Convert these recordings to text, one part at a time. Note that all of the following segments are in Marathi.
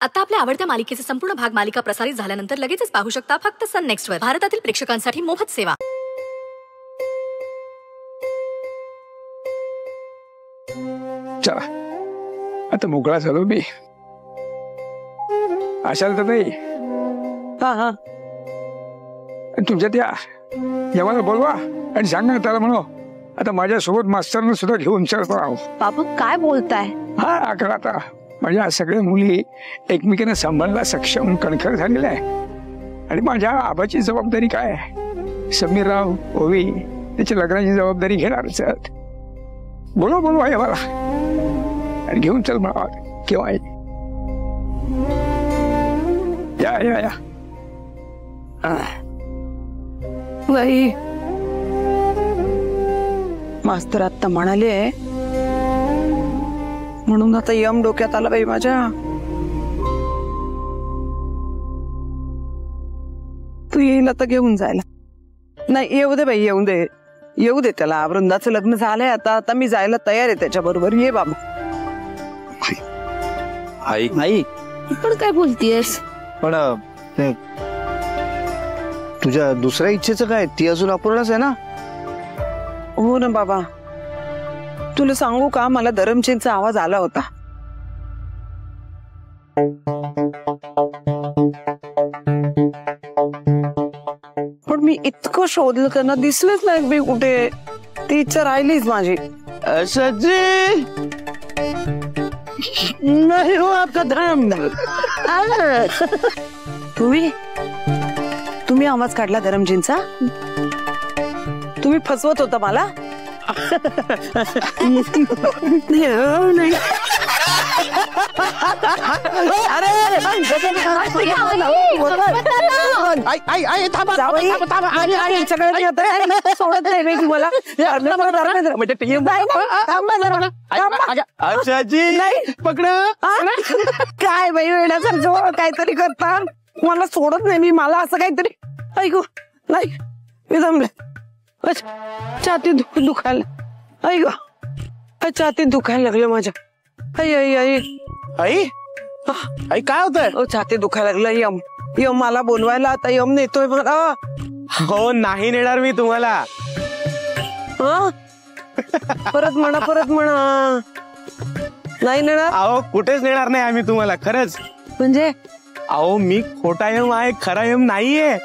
आता आपल्या आवडत्या मालिकेचे संपूर्ण भाग मालिका प्रसारित झाल्यानंतर लगेचच पाहू शकता फक्त सन नेक्स्ट वर. भारतातील प्रेक्षकांसाठी मोफत सेवा. चला आता मोकळा झालो मी. अशाल तर नाही. हा तुमच्या त्या यमाला बोलवा आणि सांगा त्याला म्हणो आता माझ्यासोबत मास्तरनं सुद्धा घेऊन चल राव. बाबा काय बोलताय? हा अकरा आता माझ्या सगळ्या मुली एकमेकींना सांभाळायला सक्षम कणखर झालेल्या आहे आणि माझ्या आबाची जबाबदारी काय आहे. समीरराव ओवी त्याच्या लग्नाची जबाबदारी घेणारच आहेत. बोलवा यमाला आणि घेऊन चल मला केव्हा या बाई मास्तर आता म्हणाले म्हणून आता यम डोक्यात आला बाई माझ्या. तू येईल आता घेऊन जायला. नाही येऊ दे बाई येऊ दे त्याला. वृंदाचं लग्न झालंय आता. आता मी जायला तयार आहे त्याच्या बरोबर. ये बाबा. आई पण काय बोलतीयस? पण तुझ्या दुसऱ्या इच्छेचं काय? ती अजून अपूर्णच आहे ना? हो ना बाबा. तुला सांगू का मला धरमचेंचा आवाज आला होता. पण मी इतकं शोधलं त्यांना दिसलेच नाही मी कुठे. ती इच्छा राहिलीच माझी. सच्ची नाही हो आपका धर्म. तुम्ही आवाज काढला धरमजींचा. तुम्ही फसवत होता मला. सोडत नाही तुम्हाला. काय बाई वेळासारखं काहीतरी करता. मला सोडत नाही. मी मला असं काहीतरी ऐकू नाही. मी जमले. छाती दुखायला. ऐक छाती दुखायला लागलं माझ्या. आई आई आई आई आई काय होतंय? छाती दुखायला लागलं. यम मला बोलवायला. आता यम नेतोय मला. हो नाही नेणार मी तुम्हाला. परत म्हणा. नाही नेणार. अहो कुठेच नेणार नाही आम्ही तुम्हाला. खरंच म्हणजे अहो मी खोटा यम आहे खरा यम नाहीये.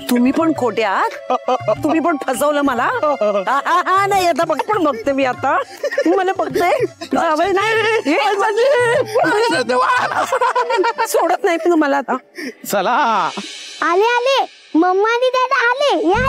तुम्ही पण खोटे आहात. तुम्ही पण फसवलं मला. नाही आता पण बघते मी. आता मला बघते. सोडत नाही तुम्हाला आता. चला आले मम्मा आणि दादा आले. या